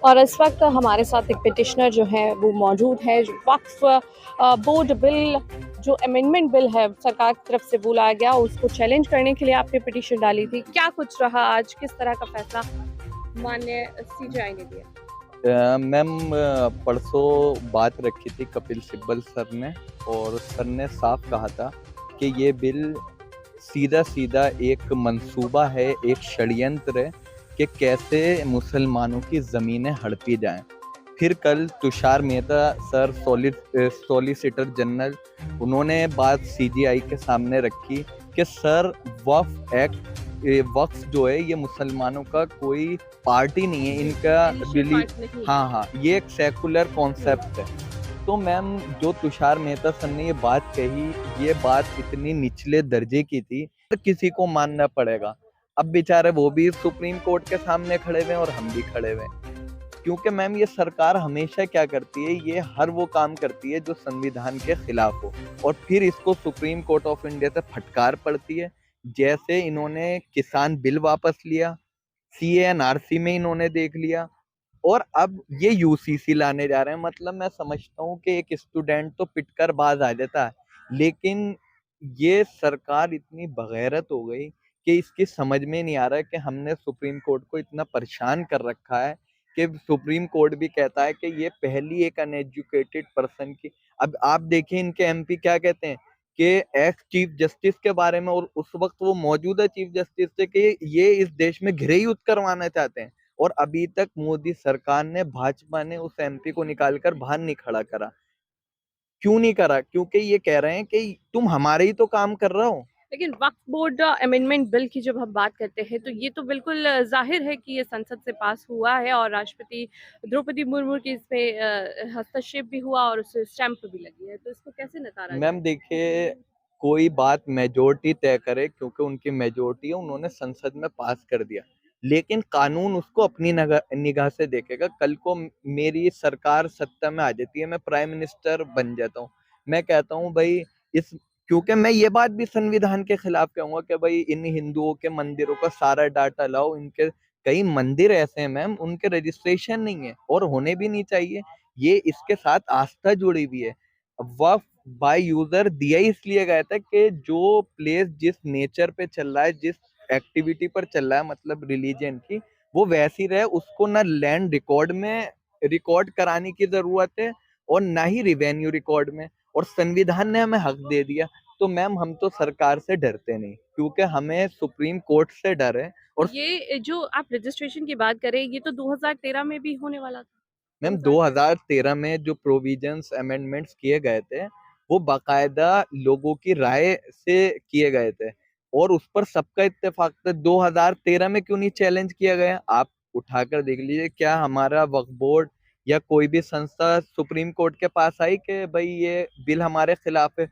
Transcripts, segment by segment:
और इस वक्त हमारे साथ एक पिटिशनर जो है वो मौजूद है। जो वक्फ बोर्ड बिल, जो अमेंडमेंट बिल है सरकार की तरफ से बुलाया गया, उसको चैलेंज करने के लिए आपने पिटिशन डाली थी। क्या कुछ रहा आज, किस तरह का फैसला माननीय सीजेआई ने दिया? मैम, परसों बात रखी थी कपिल सिब्बल सर ने, और सर ने साफ कहा था कि ये बिल सीधा सीधा एक मंसूबा है, एक षड्यंत्र है कि कैसे मुसलमानों की ज़मीनें हड़पी जाएं। फिर कल Tushar Mehta sir, solicitor general, उन्होंने बात सीजीआई के सामने रखी कि सर, वक्फ एक्ट, वक्फ जो है ये मुसलमानों का कोई पार्टी नहीं है, इनका इनिशियल रिली पार्ट नहीं है। हाँ हाँ, ये एक सेकुलर कॉन्सेप्ट है। तो मैम, जो तुषार मेहता सर ने ये बात कही, ये बात इतनी निचले दर्जे की थी, तो किसी को मानना पड़ेगा। अब बेचारे वो भी सुप्रीम कोर्ट के सामने खड़े हुए हैं और हम भी खड़े हुए हैं। क्योंकि मैम, ये सरकार हमेशा क्या करती है, ये हर वो काम करती है जो संविधान के खिलाफ हो, और फिर इसको सुप्रीम कोर्ट ऑफ इंडिया से फटकार पड़ती है। जैसे इन्होंने किसान बिल वापस लिया, सीएनआरसी में इन्होंने देख लिया, और अब ये यूसीसी लाने जा रहे हैं। मतलब मैं समझता हूँ कि एक स्टूडेंट तो पिटकर बाज आ जाता है, लेकिन ये सरकार इतनी बगैरत हो गई कि इसकी समझ में नहीं आ रहा है कि हमने सुप्रीम कोर्ट को इतना परेशान कर रखा है कि सुप्रीम कोर्ट भी कहता है कि ये पहली एक अनएजुकेटेड पर्सन की। अब आप देखिए इनके एमपी क्या कहते हैं कि एक्स चीफ जस्टिस के बारे में, और उस वक्त वो मौजूदा चीफ जस्टिस थे, कि ये इस देश में गृह युद्ध करवाना चाहते हैं। और अभी तक मोदी सरकार ने, भाजपा ने उस एमपी को निकालकर बाहर नहीं खड़ा करा। क्यों नहीं करा? क्योंकि ये कह रहे हैं कि तुम हमारे ही तो काम कर रहे हो। लेकिन वक्फ बोर्ड अमेंडमेंट बिल की जब हम बात करते हैं तो ये तो बिल्कुल जाहिर है कि ये संसद से पास हुआ है और राष्ट्रपति द्रौपदी मुर्मू की इसमें हस्तक्षेप भी हुआ और उसे स्टैंप भी लगी है, तो इसको कैसे नकारा मैम जाए? देखिए, कोई बात मेजोरिटी तय करे, क्योंकि उनकी मेजोरिटी है, उन्होंने संसद में पास कर दिया। लेकिन कानून उसको अपनी निगाह से देखेगा। कल को मेरी सरकार सत्ता में आ जाती है, मैं प्राइम मिनिस्टर बन जाता हूँ, मैं कहता हूँ भाई, इस क्योंकि मैं ये बात भी संविधान के खिलाफ कहूंगा कि भाई इन हिंदुओं के मंदिरों का सारा डाटा लाओ। इनके कई मंदिर ऐसे हैं मैम, उनके रजिस्ट्रेशन नहीं है और होने भी नहीं चाहिए। ये इसके साथ आस्था जुड़ी हुई है। वक्फ बाय यूजर दिया ही इसलिए गया था कि जो प्लेस जिस नेचर पे चल रहा है, जिस एक्टिविटी पर चल रहा है, मतलब रिलीजन की, वो वैसी रहे। उसको ना लैंड रिकॉर्ड में रिकॉर्ड कराने की जरूरत है, और ना ही रिवेन्यू रिकॉर्ड में। और संविधान ने हमें हक दे दिया। तो मैम, हम तो सरकार से डरते नहीं, क्योंकि हमें सुप्रीम कोर्ट से डर है। और ये जो आप रजिस्ट्रेशन की बात करें, ये तो 2013 में भी होने वाला था। मैम, 2013 2013 में जो प्रोविजंस अमेंडमेंट्स किए गए थे, वो बाकायदा लोगों की राय से किए गए थे, और उस पर सबका इत्तेफाक था। 2013 में क्यों नहीं चैलेंज किया गया? आप उठाकर देख लीजिए, क्या हमारा वक्फ बोर्ड या कोई भी संस्था सुप्रीम कोर्ट के पास आई कि भाई ये बिल हमारे खिलाफ है?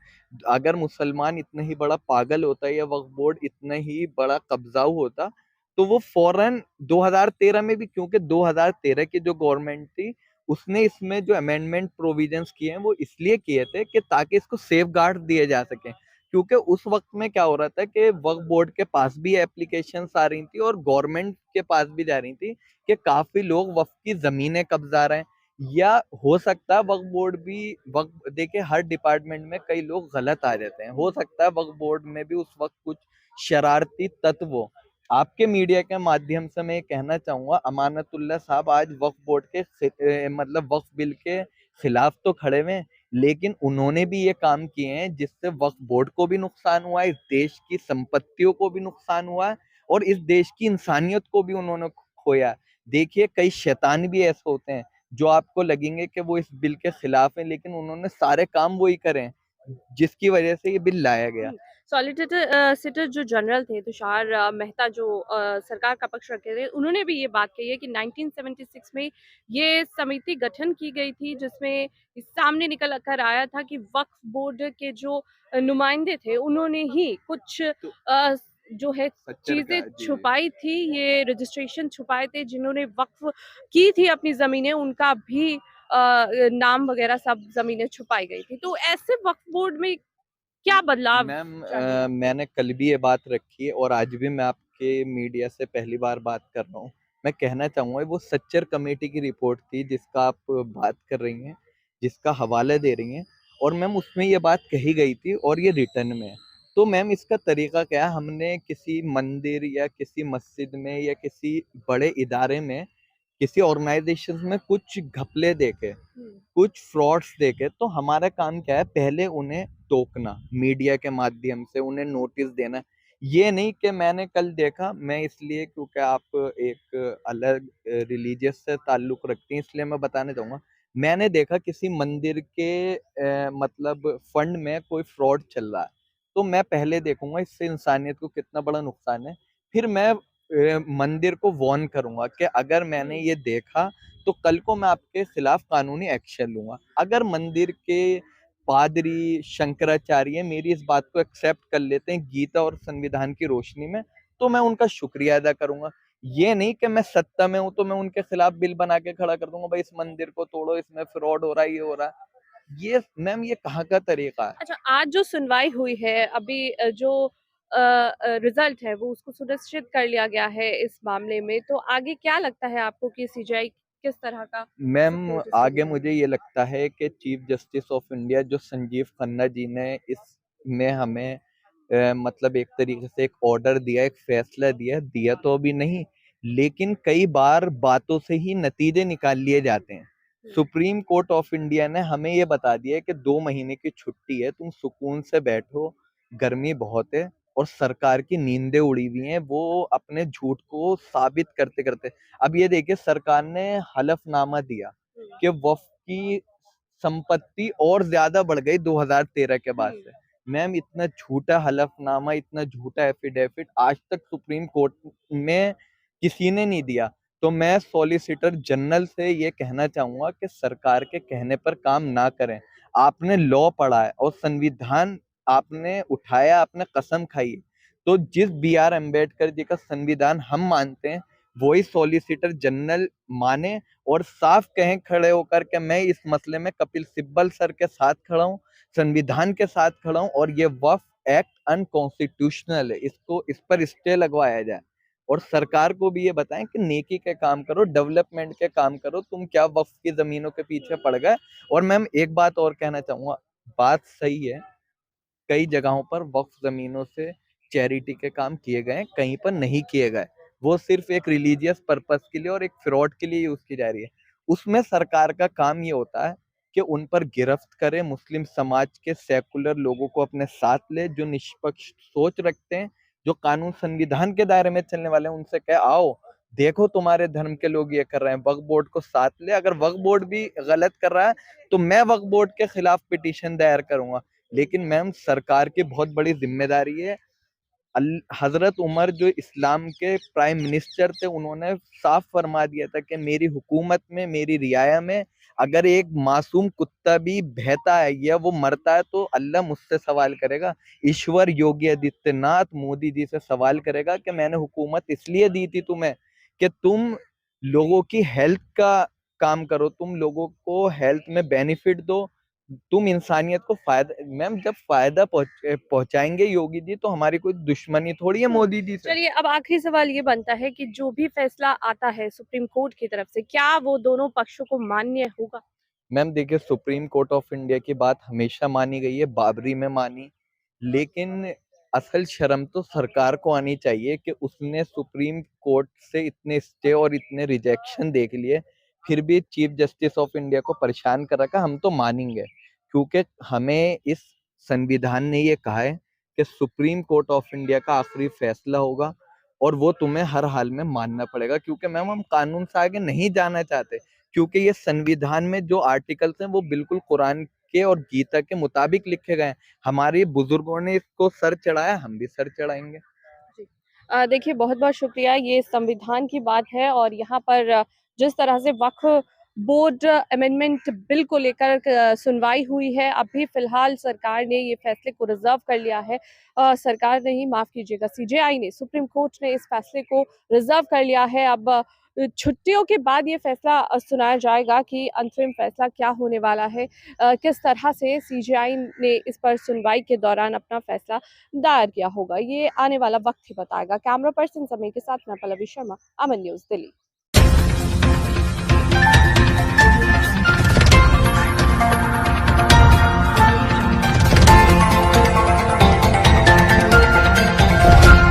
अगर मुसलमान इतना ही बड़ा पागल होता या वक्फ बोर्ड इतना ही बड़ा कब्जाऊ होता, तो वो फौरन 2013 में भी, क्योंकि 2013 की जो गवर्नमेंट थी, उसने इसमें जो अमेंडमेंट प्रोविजंस किए हैं वो इसलिए किए थे कि ताकि इसको सेफ गार्ड दिए जा सके। क्योंकि उस वक्त में क्या हो रहा था कि वक्फ बोर्ड के पास भी एप्लीकेशंस आ रही थी और गवर्नमेंट के पास भी जा रही थी कि काफी लोग वक्फ की जमीनें कब्जा रहे हैं। या हो सकता है वक्फ बोर्ड भी, वक्फ देखिए हर डिपार्टमेंट में कई लोग गलत आ जाते हैं, हो सकता है वक्फ बोर्ड में भी उस वक्त कुछ शरारती तत्व हो। आपके मीडिया के माध्यम से मैं ये कहना चाहूंगा, अमानतुल्लाह साहब आज वक्फ बोर्ड के मतलब वक्फ बिल के खिलाफ तो खड़े हुए हैं, लेकिन उन्होंने भी ये काम किए हैं जिससे वक्फ बोर्ड को भी नुकसान हुआ है, इस देश की संपत्तियों को भी नुकसान हुआ है, और इस देश की इंसानियत को भी उन्होंने खोया। देखिए, कई शैतान भी ऐसे होते हैं जो आपको लगेंगे कि वो इस बिल के खिलाफ हैं, लेकिन उन्होंने सारे काम वही करे हैं जिसकी वजह से ये बिल लाया गया। सॉलिसिटर सिटर जो जनरल थे तुषार मेहता, जो सरकार का पक्ष रखे थे, उन्होंने भी ये बात कही है कि 1976 में ये समिति गठन की गई थी जिसमें इस सामने निकल कर आया था कि वक्फ बोर्ड के जो नुमाइंदे थे उन्होंने ही कुछ तो जो है सच्चर चीजें का जी। छुपाई थी, ये रजिस्ट्रेशन छुपाए थे। जिन्होंने वक्फ की थी अपनी जमीनें, उनका भी नाम वगैरह सब जमीनें छुपाई गई थी। तो ऐसे वक्फ बोर्ड में क्या बदलाव मैम, चाहिए आपको? मैंने कल भी ये बात रखी है और आज भी मैं आपके मीडिया से पहली बार बात कर रहा हूँ मैं कहना चाहूँगा वो सच्चर कमेटी की रिपोर्ट थी जिसका आप बात कर रही हैं, जिसका हवाला दे रही हैं, और मैम उसमें ये बात कही गई थी और ये रिटर्न में है। तो मैम इसका तरीका क्या है, हमने किसी मंदिर या किसी मस्जिद में या किसी बड़े इदारे में, किसी ऑर्गेनाइजेशन में कुछ घपले देखे, कुछ फ्रॉड्स देखे, तो हमारा काम क्या है, पहले उन्हें टोकना, मीडिया के माध्यम से उन्हें नोटिस देना। ये नहीं कि मैंने कल देखा, मैं इसलिए क्योंकि आप एक अलग रिलीजियस से ताल्लुक रखती हैं इसलिए मैं बताना चाहूंगा। मैंने देखा किसी मंदिर के मतलब फंड में कोई फ्रॉड चल रहा है, तो मैं पहले देखूंगा इससे इंसानियत को कितना बड़ा नुकसान है, फिर मैं मंदिर को वार्न करूंगा कि अगर मैंने ये देखा तो कल को मैं आपके खिलाफ कानूनी एक्शन लूंगा। अगर मंदिर के पादरी शंकराचार्य मेरी इस बात को एक्सेप्ट कर लेते हैं गीता और संविधान की रोशनी में, तो मैं उनका शुक्रिया अदा करूंगा। ये नहीं कि मैं सत्ता में हूं तो मैं उनके खिलाफ बिल बना के खड़ा कर दूंगा, भाई इस मंदिर को तोड़ो, इसमें फ्रॉड हो रहा है, ये हो रहा है। ये मैम ये कहाँ का तरीका है? अच्छा, आज जो सुनवाई हुई है अभी जो रिजल्ट है वो उसको सुनिश्चित कर लिया गया है इस मामले में, तो आगे क्या लगता है आपको कि सीजीआई किस तरह का मैम सपोर्ट इसको आगे देगी? मुझे ये लगता है कि चीफ जस्टिस ऑफ इंडिया जो संजीव खन्ना जी ने इसमें हमें मतलब एक तरीके से एक ऑर्डर दिया, एक फैसला दिया दिया तो अभी नहीं, लेकिन कई बार बातों से ही नतीजे निकाल लिए जाते हैं। सुप्रीम कोर्ट ऑफ इंडिया ने हमें ये बता दिया है कि 2 महीने की छुट्टी है, तुम सुकून से बैठो, गर्मी बहुत है, और सरकार की नींदें उड़ी हुई हैं, वो अपने झूठ को साबित करते करते। अब ये देखिए सरकार ने हलफनामा दिया कि वक्फ की संपत्ति और ज्यादा बढ़ गई 2013 के बाद से। मैम इतना झूठा हलफनामा, इतना झूठा एफिडेविट आज तक सुप्रीम कोर्ट में किसी ने नहीं दिया। तो मैं सॉलिसिटर जनरल से ये कहना चाहूंगा कि सरकार के कहने पर काम ना करें। आपने लॉ पढ़ा है और संविधान आपने उठाया, आपने कसम खाई है, तो जिस B.R. अम्बेडकर जी का संविधान हम मानते हैं वही सॉलिसिटर जनरल माने, और साफ कहें खड़े होकर के मैं इस मसले में कपिल सिब्बल सर के साथ खड़ा हूँ, संविधान के साथ खड़ा हूँ, और ये वक्फ एक्ट अनकॉन्स्टिट्यूशनल है, इसको इस पर स्टे लगवाया जाए। और सरकार को भी ये बताएं कि नेकी के काम करो, डेवलपमेंट के काम करो, तुम क्या वक्फ की जमीनों के पीछे पड़ गए। और मैम एक बात और कहना चाहूंगा, बात सही है, कई जगहों पर वक्फ जमीनों से चैरिटी के काम किए गए, कहीं पर नहीं किए गए, वो सिर्फ एक रिलीजियस पर्पस के लिए और एक फ्रॉड के लिए यूज की जा रही है। उसमें सरकार का काम ये होता है कि उन पर गिरफ्त करे, मुस्लिम समाज के सेकुलर लोगों को अपने साथ ले जो निष्पक्ष सोच रखते हैं, जो कानून संविधान के दायरे में चलने वाले हैं, उनसे कहे आओ देखो तुम्हारे धर्म के लोग ये कर रहे हैं, वक्फ बोर्ड को साथ ले। अगर वक्फ बोर्ड भी गलत कर रहा है तो मैं वक्फ बोर्ड के खिलाफ पिटीशन दायर करूंगा। लेकिन मैम सरकार की बहुत बड़ी जिम्मेदारी है। हजरत उमर जो इस्लाम के प्राइम मिनिस्टर थे, उन्होंने साफ फरमा दिया था कि मेरी हुकूमत में, मेरी रियाया में अगर एक मासूम कुत्ता भी बहता है या वो मरता है तो अल्लाह मुझसे सवाल करेगा। ईश्वर योगी आदित्यनाथ मोदी जी से सवाल करेगा कि मैंने हुकूमत इसलिए दी थी तुम्हें कि तुम लोगों की हेल्थ का काम करो, तुम लोगों को हेल्थ में बेनिफिट दो, तुम इंसानियत को फायदा। मैम जब फायदा पहुंचाएंगे योगी जी तो हमारी कोई दुश्मनी थोड़ी है हुँ। मोदी जी से। चलिए, अब आखिरी सवाल ये बनता है कि जो भी फैसला आता है सुप्रीम कोर्ट की तरफ से, क्या वो दोनों पक्षों को मान्य होगा? मैम देखिए सुप्रीम कोर्ट ऑफ इंडिया की बात हमेशा मानी गई है, बाबरी में मानी, लेकिन असल शर्म तो सरकार को आनी चाहिए कि उसने सुप्रीम कोर्ट से इतने स्टे और इतने रिजेक्शन देख लिए, फिर भी चीफ जस्टिस ऑफ इंडिया को परेशान कर रखा। हम तो मानेंगे क्योंकि हमें इस संविधान ने ये कहा है कि सुप्रीम कोर्ट ऑफ इंडिया का आखिरी फैसला होगा और वो तुम्हें हर हाल में मानना पड़ेगा, क्योंकि मैम हम कानून से आगे नहीं जाना चाहते, क्योंकि ये संविधान में जो आर्टिकल्स हैं वो बिल्कुल कुरान के और गीता के मुताबिक लिखे गए हैं। हमारे बुजुर्गों ने इसको सर चढ़ाया, हम भी सर चढ़ाएंगे। जी। देखिए, बहुत-बहुत शुक्रिया। ये संविधान की बात है और यहाँ पर जिस तरह से वक्फ बोर्ड अमेंडमेंट बिल को लेकर सुनवाई हुई है, अभी फ़िलहाल सरकार ने ये फैसले को रिज़र्व कर लिया है। सरकार ने ही, माफ़ कीजिएगा, सीजेआई ने, सुप्रीम कोर्ट ने इस फैसले को रिज़र्व कर लिया है। अब छुट्टियों के बाद ये फैसला सुनाया जाएगा कि अंतरिम फैसला क्या होने वाला है। किस तरह से सीजेआई ने इस पर सुनवाई के दौरान अपना फैसला दायर किया होगा, ये आने वाला वक्त ही बताएगा। कैमरा पर्सन समय के साथ मैं पल्लवी शर्मा, अमन न्यूज़, दिल्ली।